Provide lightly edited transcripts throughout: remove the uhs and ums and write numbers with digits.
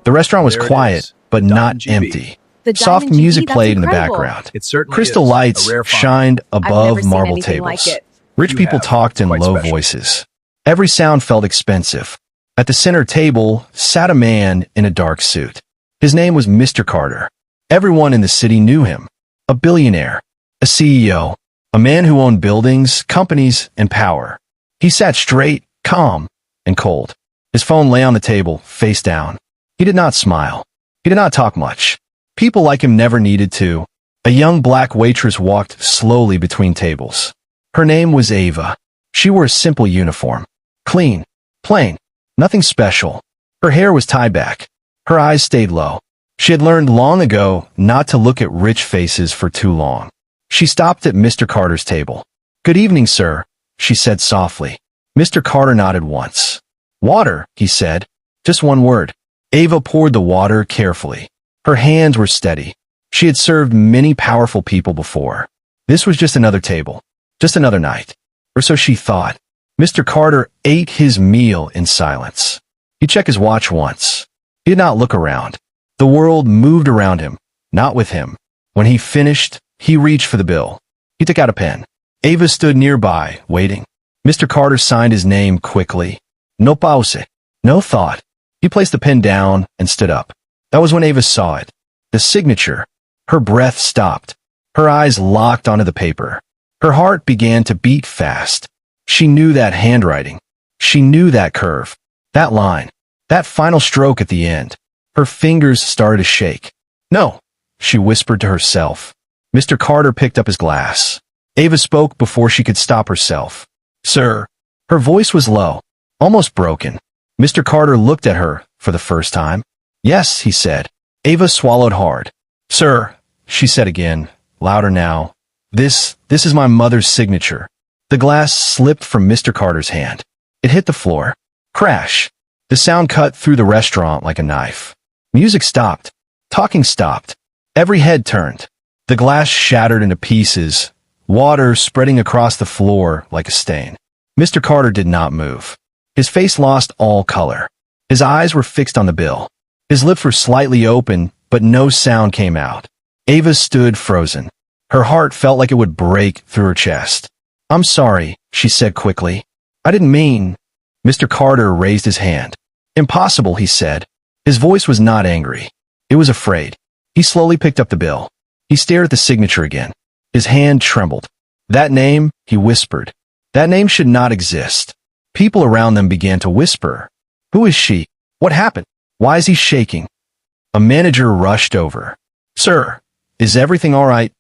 The restaurant was There it quiet, is. but The not Diamond GB. empty. The Soft Diamond music GB, that's played in the incredible. background. It certainly Crystal is lights a rare find. shined I've above never seen marble anything tables. like it. Rich You people have. talked in Quite low special. voices. Every sound felt expensive. At the center table sat a man in a dark suit. His name was Mr. Carter. Everyone in the city knew him. A billionaire, a CEO, a man who owned buildings, companies, and power. He sat straight, calm, and cold. His phone lay on the table, face down. He did not smile. He did not talk much. People like him never needed to. A young black waitress walked slowly between tables. Her name was Ava. She wore a simple uniform. Clean, plain, nothing special. Her hair was tied back. Her eyes stayed low. She had learned long ago not to look at rich faces for too long. She stopped at Mr. Carter's table. "Good evening, sir," she said softly. Mr. Carter nodded once. "Water," he said. Just one word. Ava poured the water carefully. Her hands were steady. She had served many powerful people before. This was just another table. Just another night. Or so she thought. Mr. Carter ate his meal in silence. He checked his watch once. He did not look around. The world moved around him, not with him. When he finished, he reached for the bill. He took out a pen. Ava stood nearby, waiting. Mr. Carter signed his name quickly. No pause. No thought. He placed the pen down and stood up. That was when Ava saw it. The signature. Her breath stopped. Her eyes locked onto the paper. Her heart began to beat fast. She knew that handwriting. She knew that curve. That line. That final stroke at the end. Her fingers started to shake. "No," she whispered to herself. Mr. Carter picked up his glass. Ava spoke before she could stop herself. "Sir." Her voice was low, almost broken. Mr. Carter looked at her for the first time. "Yes," he said. Ava swallowed hard. "Sir," she said again, louder now. This is my mother's signature." The glass slipped from Mr. Carter's hand. It hit the floor. Crash. The sound cut through the restaurant like a knife. Music stopped. Talking stopped. Every head turned. The glass shattered into pieces, water spreading across the floor like a stain. Mr. Carter did not move. His face lost all color. His eyes were fixed on the bill. His lips were slightly open, but no sound came out. Ava stood frozen. Her heart felt like it would break through her chest. "I'm sorry," she said quickly. "I didn't mean—" Mr. Carter raised his hand. "Impossible," he said. His voice was not angry. It was afraid. He slowly picked up the bill. He stared at the signature again. His hand trembled. "That name," he whispered. "That name should not exist." People around them began to whisper. "Who is she? What happened? Why is he shaking?" A manager rushed over. "Sir, is everything all right?"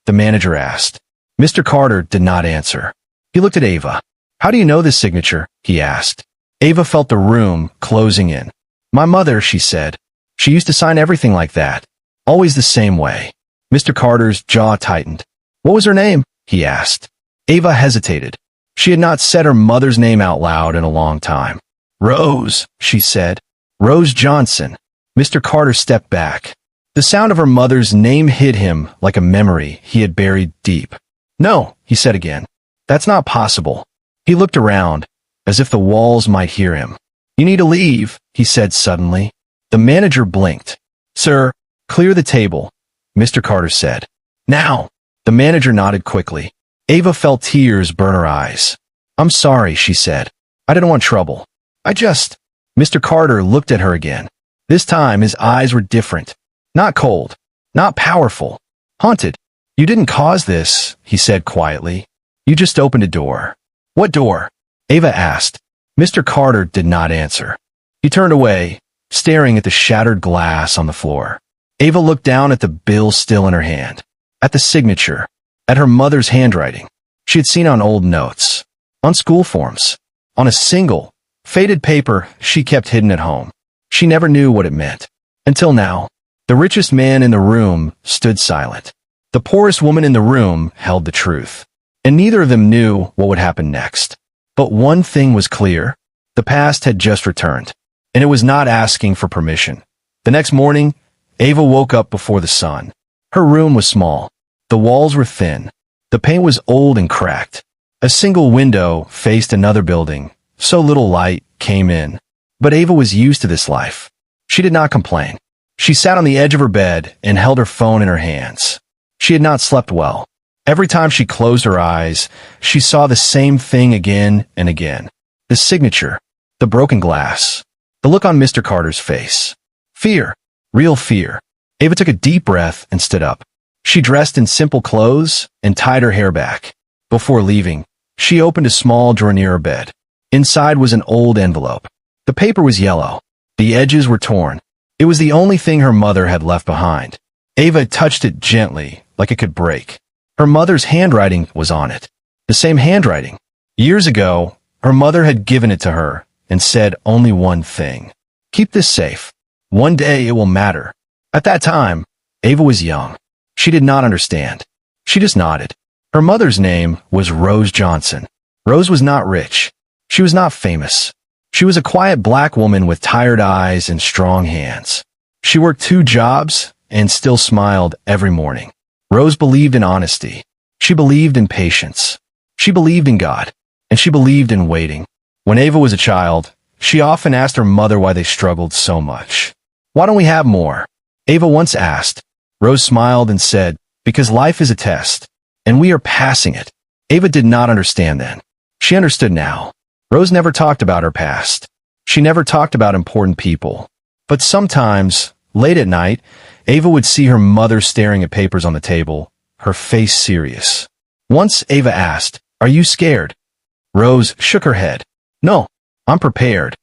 the manager asked. Mr. Carter did not answer. He looked at Ava. "How do you know this signature?" he asked. Ava felt the room closing in. "My mother," she said. "She used to sign everything like that. Always the same way." Mr. Carter's jaw tightened. "What was her name?" he asked. Ava hesitated. She had not said her mother's name out loud in a long time. "Rose," she said. "Rose Johnson." Mr. Carter stepped back. The sound of her mother's name hit him like a memory he had buried deep. "No," he said again. "That's not possible." He looked around, as if the walls might hear him. "You need to leave," he said suddenly. The manager blinked. "Sir, clear the table," Mr. Carter said. "Now." The manager nodded quickly. Ava felt tears burn her eyes. "I'm sorry," she said. "I didn't want trouble. Mr. Carter looked at her again. This time his eyes were different. Not cold. Not powerful. Haunted. "You didn't cause this," he said quietly. "You just opened a door." "What door?" Ava asked. Mr. Carter did not answer. He turned away, staring at the shattered glass on the floor. Ava looked down at the bill still in her hand, at the signature, at her mother's handwriting. She had seen on old notes, on school forms, on a single, faded paper she kept hidden at home. She never knew what it meant. Until now, the richest man in the room stood silent. The poorest woman in the room held the truth. And neither of them knew what would happen next. But one thing was clear. The past had just returned, and it was not asking for permission. The next morning, Ava woke up before the sun. Her room was small. The walls were thin. The paint was old and cracked. A single window faced another building, so little light came in. But Ava was used to this life. She did not complain. She sat on the edge of her bed and held her phone in her hands. She had not slept well. Every time she closed her eyes, she saw the same thing again and again. The signature, the broken glass, the look on Mr. Carter's face. Fear, real fear. Ava took a deep breath and stood up. She dressed in simple clothes and tied her hair back. Before leaving, she opened a small drawer near her bed. Inside was an old envelope. The paper was yellow. The edges were torn. It was the only thing her mother had left behind. Ava touched it gently, like it could break. Her mother's handwriting was on it. The same handwriting. Years ago, her mother had given it to her and said only one thing. Keep this safe. One day it will matter. At that time, Ava was young. She did not understand. She just nodded. Her mother's name was Rose Johnson. Rose was not rich. She was not famous. She was a quiet black woman with tired eyes and strong hands. She worked 2 jobs and still smiled every morning. Rose believed in honesty. She believed in patience. She believed in God. And she believed in waiting. When Ava was a child, she often asked her mother why they struggled so much. Why don't we have more? Ava once asked. Rose smiled and said, because life is a test, and we are passing it. Ava did not understand then. She understood now. Rose never talked about her past. She never talked about important people. But sometimes, late at night, Ava would see her mother staring at papers on the table, her face serious. Once Ava asked, "Are you scared?" Rose shook her head. "No, I'm prepared."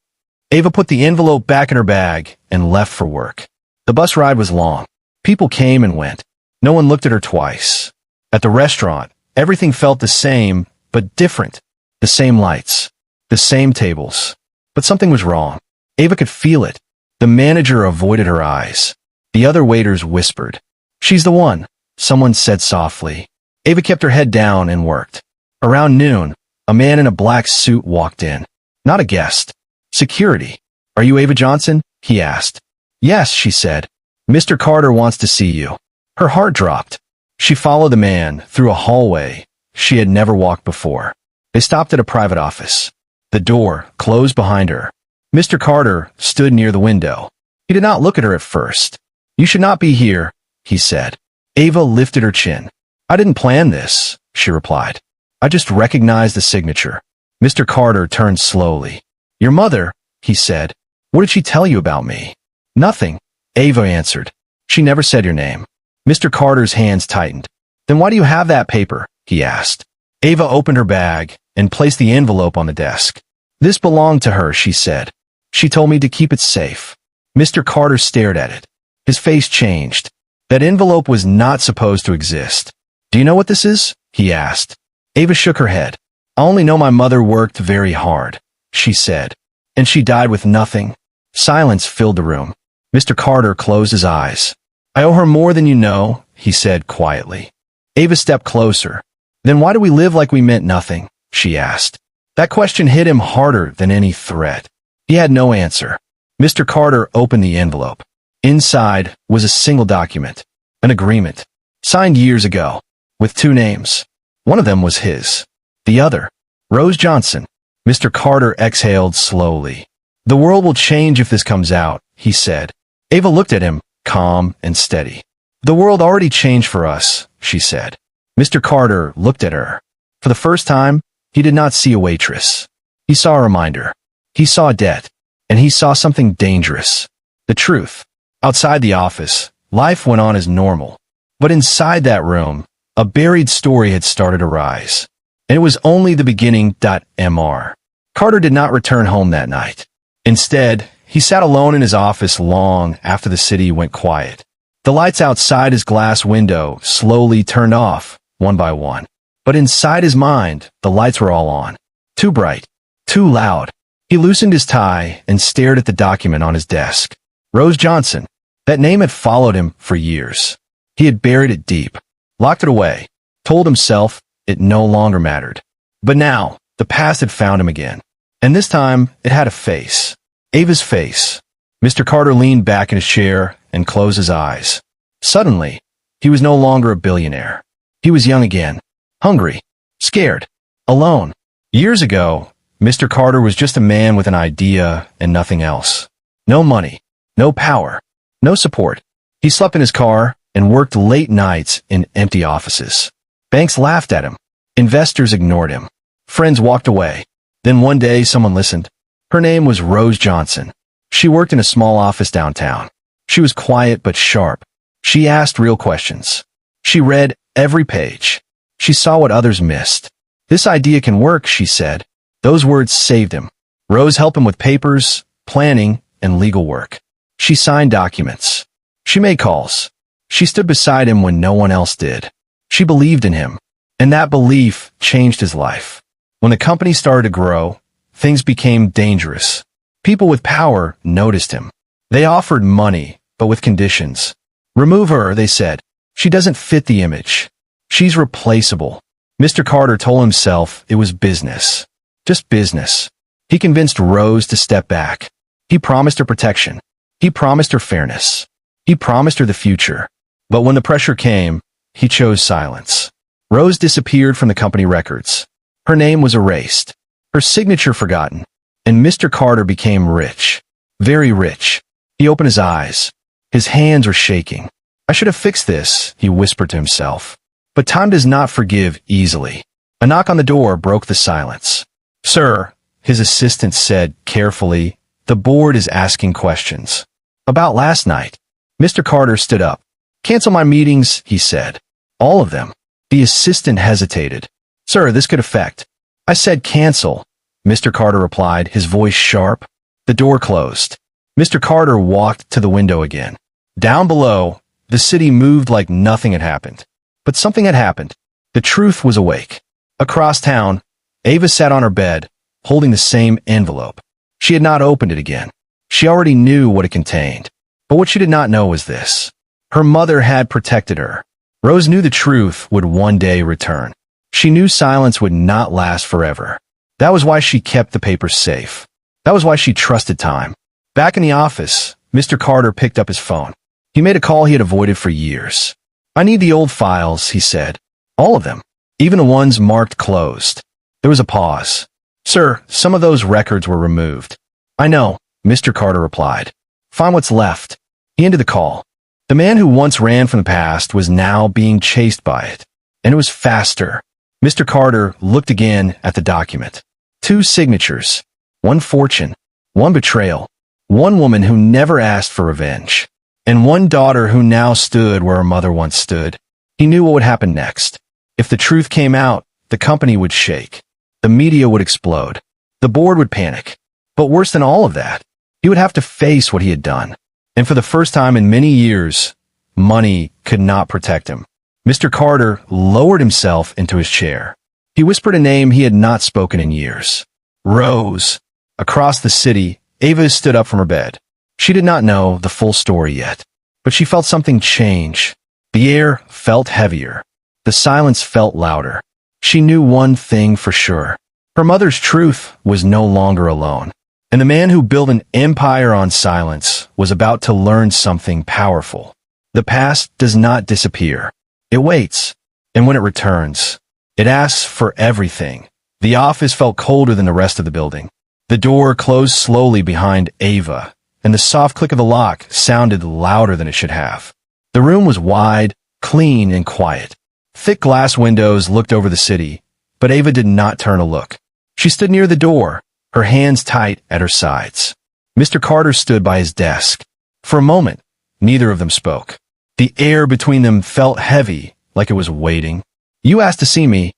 Ava put the envelope back in her bag and left for work. The bus ride was long. People came and went. No one looked at her twice. At the restaurant, everything felt the same, but different. The same lights. The same tables. But something was wrong. Ava could feel it. The manager avoided her eyes. The other waiters whispered. "She's the one," someone said softly. Ava kept her head down and worked. Around noon, a man in a black suit walked in. Not a guest. Security. "Are you Ava Johnson?" he asked. "Yes," she said. "Mr. Carter wants to see you." Her heart dropped. She followed the man through a hallway she had never walked before. They stopped at a private office. The door closed behind her. Mr. Carter stood near the window. He did not look at her at first. "You should not be here," he said. Ava lifted her chin. "I didn't plan this," she replied. "I just recognized the signature." Mr. Carter turned slowly. "Your mother," he said. "What did she tell you about me?" "Nothing," Ava answered. "She never said your name." Mr. Carter's hands tightened. "Then why do you have that paper?" he asked. Ava opened her bag and placed the envelope on the desk. "This belonged to her," she said. "She told me to keep it safe." Mr. Carter stared at it. His face changed. That envelope was not supposed to exist. "Do you know what this is?" he asked. Ava shook her head. "I only know my mother worked very hard," she said. "And she died with nothing." Silence filled the room. Mr. Carter closed his eyes. "I owe her more than you know," he said quietly. Ava stepped closer. "Then why do we live like we meant nothing?" she asked. That question hit him harder than any threat. He had no answer. Mr. Carter opened the envelope. Inside was a single document, an agreement, signed years ago, with 2 names. One of them was his. The other, Rose Johnson. Mr. Carter exhaled slowly. "The world will change if this comes out," he said. Ava looked at him, calm and steady. "The world already changed for us," she said. Mr. Carter looked at her. For the first time, he did not see a waitress. He saw a reminder. He saw a debt. And he saw something dangerous. The truth. Outside the office, life went on as normal. But inside that room, a buried story had started to rise. And it was only the beginning. Mr. Carter did not return home that night. Instead, he sat alone in his office long after the city went quiet. The lights outside his glass window slowly turned off, one by one. But inside his mind, the lights were all on. Too bright. Too loud. He loosened his tie and stared at the document on his desk. Rose Johnson. That name had followed him for years. He had buried it deep, locked it away, told himself it no longer mattered. But now, the past had found him again. And this time, it had a face. Ava's face. Mr. Carter leaned back in his chair and closed his eyes. Suddenly, he was no longer a billionaire. He was young again, hungry, scared, alone. Years ago, Mr. Carter was just a man with an idea and nothing else. No money, No power. No support. He slept in his car and worked late nights in empty offices. Banks laughed at him. Investors ignored him. Friends walked away. Then one day someone listened. Her name was Rose Johnson. She worked in a small office downtown. She was quiet but sharp. She asked real questions. She read every page. She saw what others missed. This idea can work, she said. Those words saved him. Rose helped him with papers, planning, and legal work. She signed documents. She made calls. She stood beside him when no one else did. She believed in him, and that belief changed his life. When the company started to grow, things became dangerous. People with power noticed him. They offered money, but with conditions. Remove her, they said. She doesn't fit the image. She's replaceable. Mr. Carter told himself it was business. Just business. He convinced Rose to step back. He promised her protection. He promised her fairness. He promised her the future. But when the pressure came, he chose silence. Rose disappeared from the company records. Her name was erased. Her signature forgotten. And Mr. Carter became rich. Very rich. He opened his eyes. His hands were shaking. I should have fixed this, he whispered to himself. But time does not forgive easily. A knock on the door broke the silence. Sir, his assistant said carefully, the board is asking questions. About last night. Mr. Carter stood up. Cancel my meetings, he said. All of them. The assistant hesitated. Sir, this could affect. I said cancel, Mr. Carter replied, his voice sharp. The door closed. Mr. Carter walked to the window again. Down below, the city moved like nothing had happened. But something had happened. The truth was awake. Across town, Ava sat on her bed, holding the same envelope. She had not opened it again. She already knew what it contained. But what she did not know was this. Her mother had protected her. Rose knew the truth would one day return. She knew silence would not last forever. That was why she kept the papers safe. That was why she trusted time. Back in the office, Mr. Carter picked up his phone. He made a call he had avoided for years. I need the old files, he said. All of them. Even the ones marked closed. There was a pause. Sir, some of those records were removed. I know, Mr. Carter replied. Find what's left. He ended the call. The man who once ran from the past was now being chased by it. And it was faster. Mr. Carter looked again at the document. 2 signatures. 1 fortune. 1 betrayal. 1 woman who never asked for revenge. And 1 daughter who now stood where her mother once stood. He knew what would happen next. If the truth came out, the company would shake. The media would explode. The board would panic. But worse than all of that, he would have to face what he had done. And for the first time in many years, money could not protect him. Mr. Carter lowered himself into his chair. He whispered a name he had not spoken in years. Rose. Across the city, Ava stood up from her bed. She did not know the full story yet, but she felt something change. The air felt heavier. The silence felt louder. She knew one thing for sure. Her mother's truth was no longer alone. And the man who built an empire on silence was about to learn something powerful. The past does not disappear. It waits. And when it returns, it asks for everything. The office felt colder than the rest of the building. The door closed slowly behind Ava, and the soft click of the lock sounded louder than it should have. The room was wide, clean, and quiet. Thick glass windows looked over the city, but Ava did not turn to look. She stood near the door, her hands tight at her sides. Mr. Carter stood by his desk. For a moment, neither of them spoke. The air between them felt heavy, like it was waiting. You asked to see me,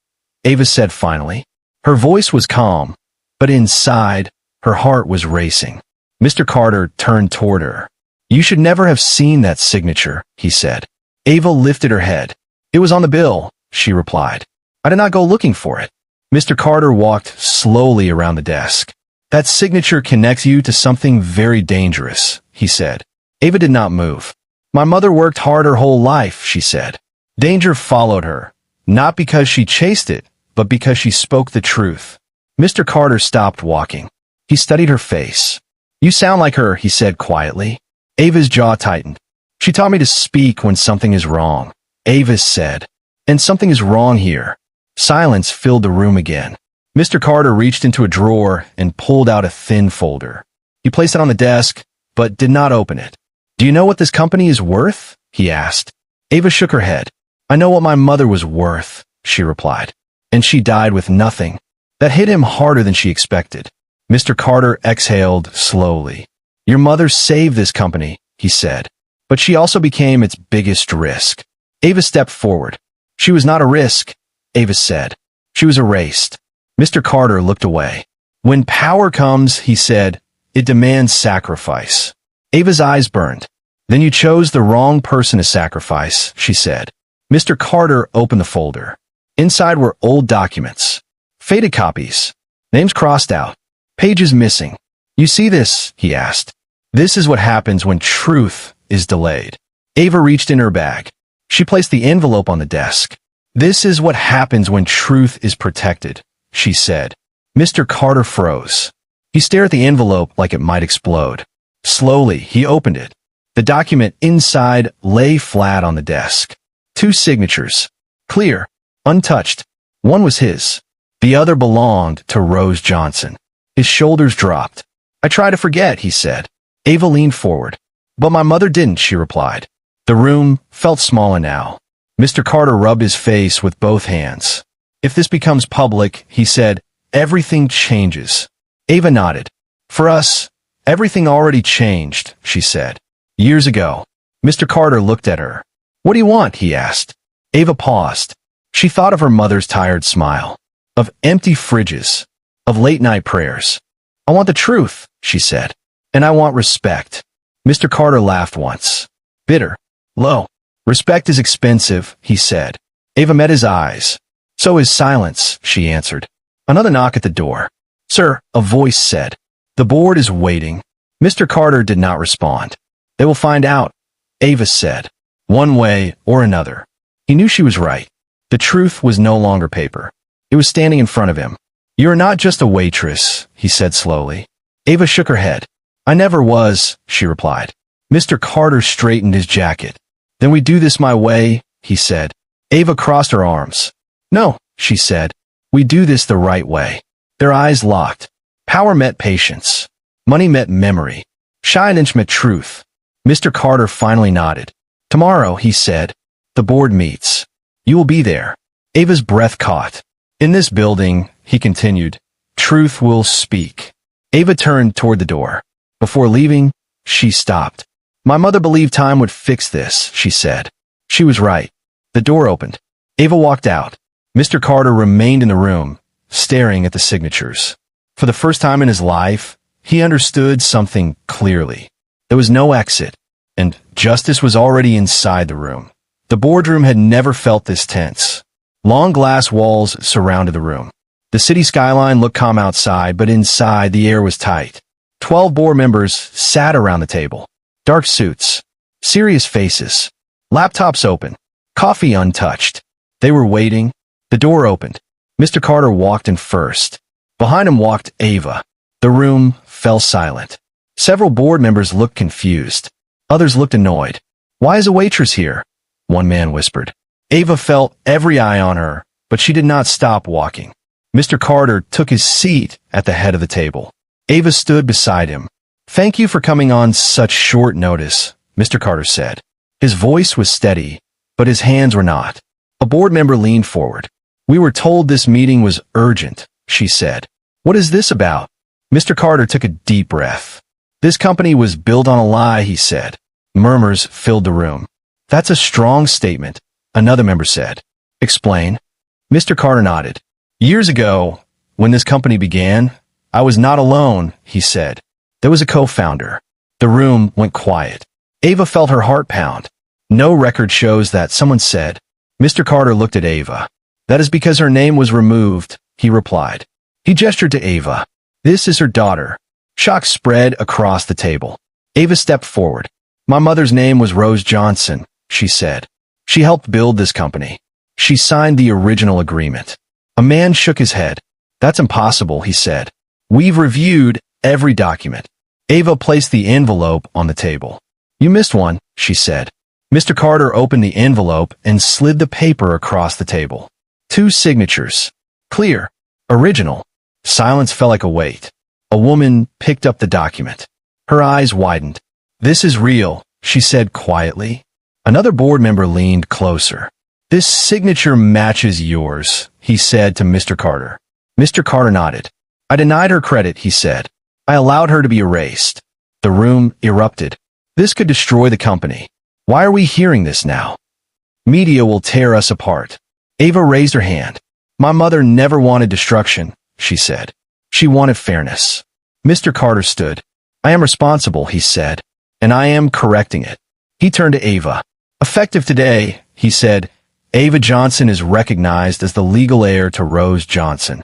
Ava said finally. Her voice was calm, but inside, her heart was racing. Mr. Carter turned toward her. You should never have seen that signature, he said. Ava lifted her head. It was on the bill, she replied. I did not go looking for it. Mr. Carter walked slowly around the desk. That signature connects you to something very dangerous, he said. Ava did not move. My mother worked hard her whole life, she said. Danger followed her, not because she chased it, but because she spoke the truth. Mr. Carter stopped walking. He studied her face. You sound like her, he said quietly. Ava's jaw tightened. She taught me to speak when something is wrong, Ava said. And something is wrong here. Silence filled the room again. Mr. Carter reached into a drawer and pulled out a thin folder. He placed it on the desk, but did not open it. "Do you know what this company is worth?" he asked. Ava shook her head. "I know what my mother was worth," she replied. "And she died with nothing." That hit him harder than she expected. Mr. Carter exhaled slowly. "Your mother saved this company," he said, "but she also became its biggest risk." Ava stepped forward. "She was not a risk," Ava said. "She was erased." Mr. Carter looked away. "When power comes," he said, "it demands sacrifice." Ava's eyes burned. "Then you chose the wrong person to sacrifice," she said. Mr. Carter opened the folder. Inside were old documents. Faded copies. Names crossed out. Pages missing. "You see this?" he asked. "This is what happens when truth is delayed." Ava reached in her bag. She placed the envelope on the desk. "This is what happens when truth is protected," she said. Mr. Carter froze. He stared at the envelope like it might explode. Slowly, he opened it. The document inside lay flat on the desk. 2 signatures. Clear. Untouched. One was his. The other belonged to Rose Johnson. His shoulders dropped. "I try to forget," he said. Ava leaned forward. "But my mother didn't," she replied. The room felt smaller now. Mr. Carter rubbed his face with both hands. "If this becomes public," he said, "everything changes." Ava nodded. "For us, everything already changed," she said. "Years ago." Mr. Carter looked at her. "What do you want?" he asked. Ava paused. She thought of her mother's tired smile, of empty fridges, of late-night prayers. "I want the truth," she said. "And I want respect." Mr. Carter laughed once. Bitter. Low. "Respect is expensive," he said. Ava met his eyes. "So is silence," she answered. Another knock at the door. "Sir," a voice said. "The board is waiting." Mr. Carter did not respond. "They will find out," Ava said. "One way or another." He knew she was right. The truth was no longer paper. It was standing in front of him. "You are not just a waitress," he said slowly. Ava shook her head. "I never was," she replied. Mr. Carter straightened his jacket. "Then we do this my way," he said. Ava crossed her arms. "No," she said. "We do this the right way." Their eyes locked. Power met patience. Money met memory. Shyness met truth. Mr. Carter finally nodded. "Tomorrow," he said, "the board meets. You will be there." Ava's breath caught. "In this building," he continued, "truth will speak." Ava turned toward the door. Before leaving, she stopped. "My mother believed time would fix this," she said. She was right. The door opened. Ava walked out. Mr. Carter remained in the room, staring at the signatures. For the first time in his life, he understood something clearly. There was no exit, and justice was already inside the room. The boardroom had never felt this tense. Long glass walls surrounded the room. The city skyline looked calm outside, but inside the air was tight. 12 board members sat around the table. Dark suits. Serious faces. Laptops open. Coffee untouched. They were waiting. The door opened. Mr. Carter walked in first. Behind him walked Ava. The room fell silent. Several board members looked confused. Others looked annoyed. "Why is a waitress here?" one man whispered. Ava felt every eye on her, but she did not stop walking. Mr. Carter took his seat at the head of the table. Ava stood beside him. "Thank you for coming on such short notice," Mr. Carter said. His voice was steady, but his hands were not. A board member leaned forward. "We were told this meeting was urgent," she said. "What is this about?" Mr. Carter took a deep breath. "This company was built on a lie," he said. Murmurs filled the room. "That's a strong statement," another member said. "Explain." Mr. Carter nodded. "Years ago, when this company began, I was not alone," he said. "There was a co-founder." The room went quiet. Ava felt her heart pound. "No record shows that," someone said. Mr. Carter looked at Ava. "That is because her name was removed," he replied. He gestured to Ava. "This is her daughter." Shock spread across the table. Ava stepped forward. "My mother's name was Rose Johnson," she said. "She helped build this company. She signed the original agreement." A man shook his head. "That's impossible," he said. "We've reviewed every document." Ava placed the envelope on the table. "You missed one," she said. Mr. Carter opened the envelope and slid the paper across the table. 2 signatures. Clear. Original. Silence felt like a weight. A woman picked up the document. Her eyes widened. "This is real," she said quietly. Another board member leaned closer. "This signature matches yours," he said to Mr. Carter. Mr. Carter nodded. "I denied her credit," he said. "I allowed her to be erased." The room erupted. "This could destroy the company. Why are we hearing this now? Media will tear us apart." Ava raised her hand. "My mother never wanted destruction," she said. "She wanted fairness." Mr. Carter stood. "I am responsible," he said, "and I am correcting it." He turned to Ava. "Effective today," he said, "Ava Johnson is recognized as the legal heir to Rose Johnson."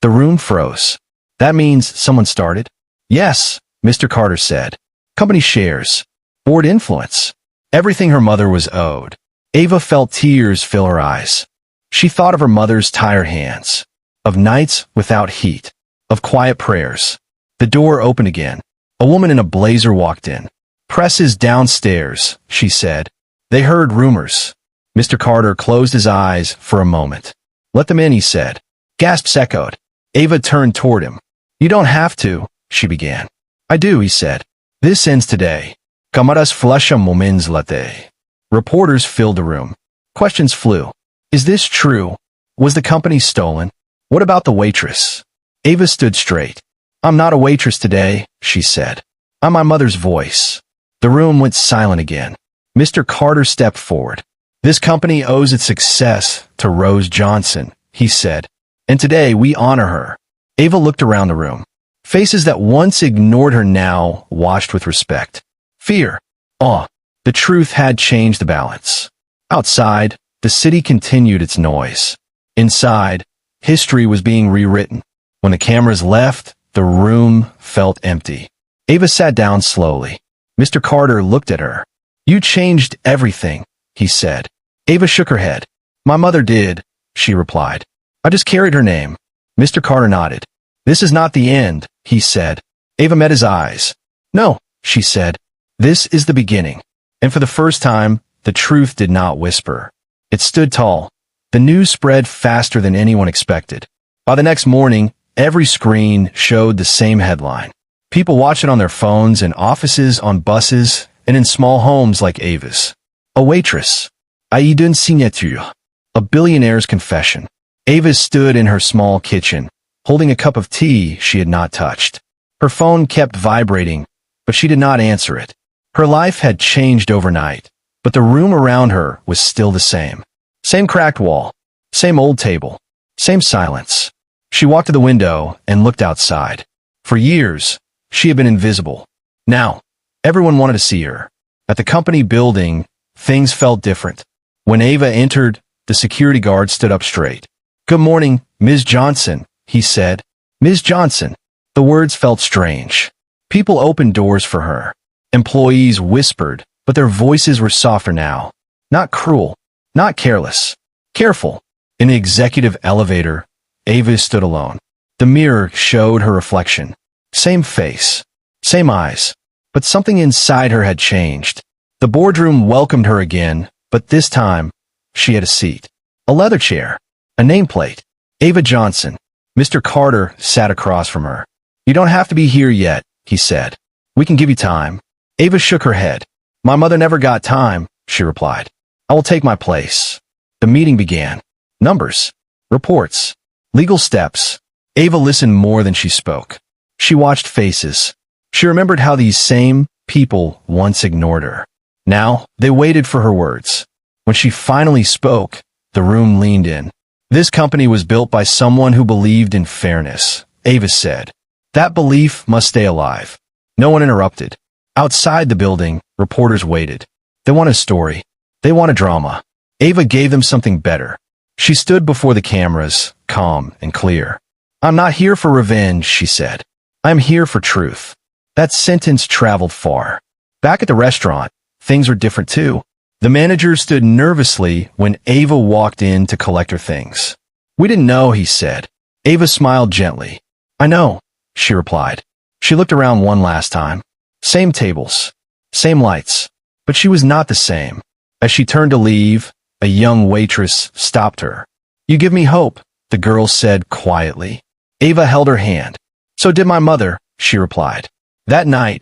The room froze. "That means someone started?" "Yes," Mr. Carter said. "Company shares. Board influence. Everything her mother was owed." Ava felt tears fill her eyes. She thought of her mother's tired hands, of nights without heat, of quiet prayers. The door opened again. A woman in a blazer walked in. "Press is downstairs," she said. They heard rumors. Mr. Carter closed his eyes for a moment. "Let them in," he said. Gasps echoed. Ava turned toward him. "You don't have to," she began. "I do," he said. "This ends today. Cámaras flashan moments late." Reporters filled the room. Questions flew. Is this true? Was the company stolen? What about the waitress? Ava stood straight. "I'm not a waitress today," she said. "I'm my mother's voice." The room went silent again. Mr. Carter stepped forward. "This company owes its success to Rose Johnson," he said, "and today we honor her." Ava looked around the room. Faces that once ignored her now watched with respect. Fear. Awe. The truth had changed the balance. Outside, the city continued its noise. Inside, history was being rewritten. When the cameras left, the room felt empty. Ava sat down slowly. Mr. Carter looked at her. "You changed everything," he said. Ava shook her head. "My mother did," she replied. "I just carried her name." Mr. Carter nodded. "This is not the end," he said. Ava met his eyes. "No," she said. "This is the beginning." And for the first time, the truth did not whisper. It stood tall. The news spread faster than anyone expected. By the next morning, every screen showed the same headline. People watched it on their phones, in offices, on buses, and in small homes like Ava's. A waitress. A d'une signature. A billionaire's confession. Ava stood in her small kitchen, holding a cup of tea she had not touched. Her phone kept vibrating, but she did not answer it. Her life had changed overnight, but the room around her was still the same. Same cracked wall, same old table, same silence. She walked to the window and looked outside. For years, she had been invisible. Now, everyone wanted to see her. At the company building, things felt different. When Ava entered, the security guard stood up straight. "Good morning, Ms. Johnson," he said. "Ms. Johnson." The words felt strange. People opened doors for her. Employees whispered, but their voices were softer now. Not cruel, not careless, careful. In the executive elevator, Ava stood alone. The mirror showed her reflection. Same face, same eyes, but something inside her had changed. The boardroom welcomed her again, but this time, she had a seat. A leather chair, a nameplate. Ava Johnson. Mr. Carter sat across from her. "You don't have to be here yet," he said. "We can give you time." Ava shook her head. "My mother never got time," she replied. "I will take my place." The meeting began. Numbers, reports, legal steps. Ava listened more than she spoke. She watched faces. She remembered how these same people once ignored her. Now, they waited for her words. When she finally spoke, the room leaned in. "This company was built by someone who believed in fairness," Ava said. "That belief must stay alive." No one interrupted. Outside the building, reporters waited. They want a story. They want a drama. Ava gave them something better. She stood before the cameras, calm and clear. "I'm not here for revenge," she said. "I'm here for truth." That sentence traveled far. Back at the restaurant, things were different too. The manager stood nervously when Ava walked in to collect her things. "We didn't know," he said. Ava smiled gently. "I know," she replied. She looked around one last time. Same tables, same lights, but she was not the same. As she turned to leave, a young waitress stopped her. "You give me hope," the girl said quietly. Ava held her hand. "So did my mother," she replied. That night,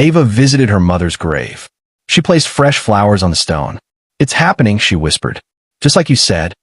Ava visited her mother's grave. She placed fresh flowers on the stone. "It's happening," she whispered. "Just like you said."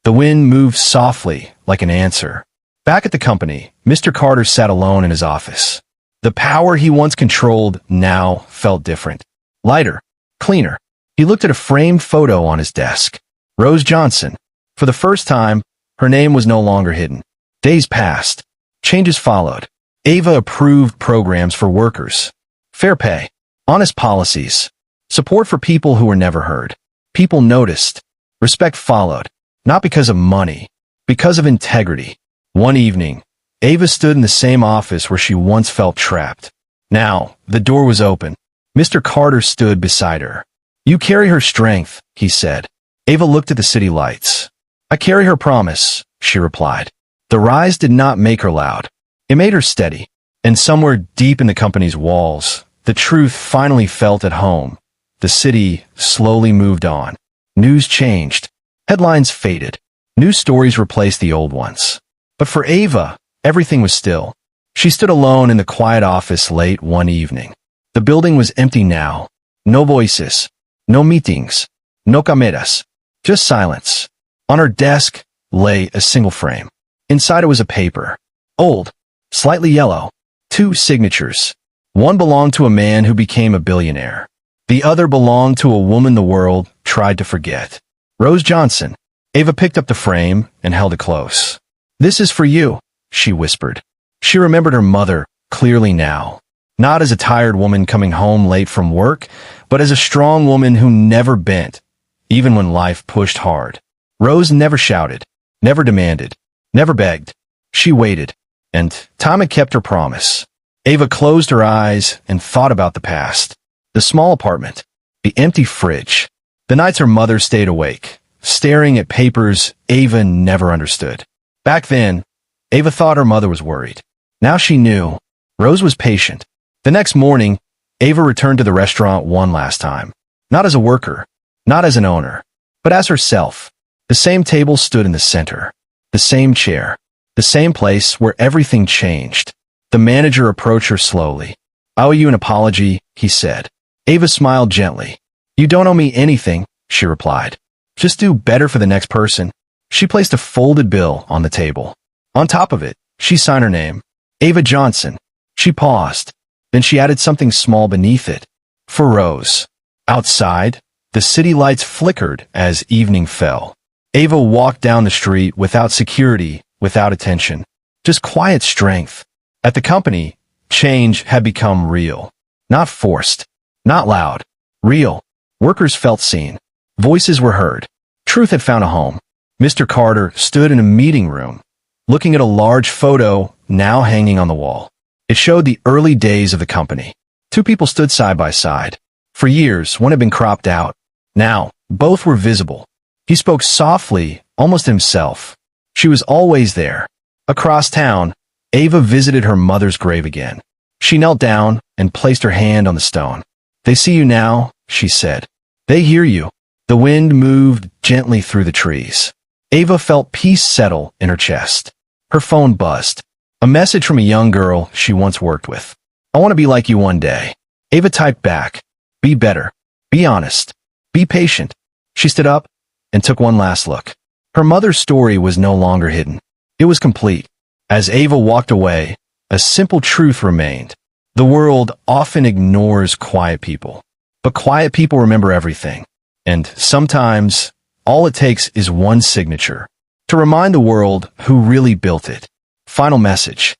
The wind moved softly, like an answer. Back at the company, Mr. Carter sat alone in his office. The power he once controlled now felt different. Lighter, cleaner. He looked at a framed photo on his desk. Rose Johnson. For the first time, her name was no longer hidden. Days passed. Changes followed. Ava approved programs for workers. Fair pay. Honest policies. Support for people who were never heard. People noticed. Respect followed. Not because of money, because of integrity. One evening, Ava stood in the same office where she once felt trapped. Now, the door was open. Mr. Carter stood beside her. "You carry her strength," he said. Ava looked at the city lights. "I carry her promise," she replied. The rise did not make her loud. It made her steady. And somewhere deep in the company's walls, the truth finally felt at home. The city slowly moved on. News changed. Headlines faded. New stories replaced the old ones. But for Ava, everything was still. She stood alone in the quiet office late one evening. The building was empty now. No voices. No meetings. No cameras. Just silence. On her desk lay a single frame. Inside it was a paper. Old. Slightly yellow. 2 signatures. One belonged to a man who became a billionaire. The other belonged to a woman the world tried to forget. Rose Johnson. Ava picked up the frame and held it close. "This is for you," she whispered. She remembered her mother clearly now. Not as a tired woman coming home late from work, but as a strong woman who never bent, even when life pushed hard. Rose never shouted, never demanded, never begged. She waited, and time had kept her promise. Ava closed her eyes and thought about the past. The small apartment, the empty fridge, the nights her mother stayed awake, staring at papers Ava never understood. Back then, Ava thought her mother was worried. Now she knew. Rose was patient. The next morning, Ava returned to the restaurant one last time. Not as a worker, not as an owner, but as herself. The same table stood in the center. The same chair. The same place where everything changed. The manager approached her slowly. "I owe you an apology," he said. Ava smiled gently. "You don't owe me anything," she replied. "Just do better for the next person." She placed a folded bill on the table. On top of it, she signed her name. Ava Johnson. She paused. Then she added something small beneath it. For Rose. Outside, the city lights flickered as evening fell. Ava walked down the street without security, without attention. Just quiet strength. At the company, change had become real. Not forced. Not loud. Real. Workers felt seen. Voices were heard. Truth had found a home. Mr. Carter stood in a meeting room, looking at a large photo now hanging on the wall. It showed the early days of the company. 2 people stood side by side. For years, one had been cropped out. Now, both were visible. He spoke softly, almost himself. She was always there. Across town, Ava visited her mother's grave again. She knelt down and placed her hand on the stone. "They see you now," she said. "They hear you." The wind moved gently through the trees. Ava felt peace settle in her chest. Her phone buzzed. A message from a young girl she once worked with. "I want to be like you one day." Ava typed back. "Be better. Be honest. Be patient." She stood up and took one last look. Her mother's story was no longer hidden. It was complete. As Ava walked away, a simple truth remained. The world often ignores quiet people. But quiet people remember everything. And sometimes, all it takes is one signature to remind the world who really built it. Final message.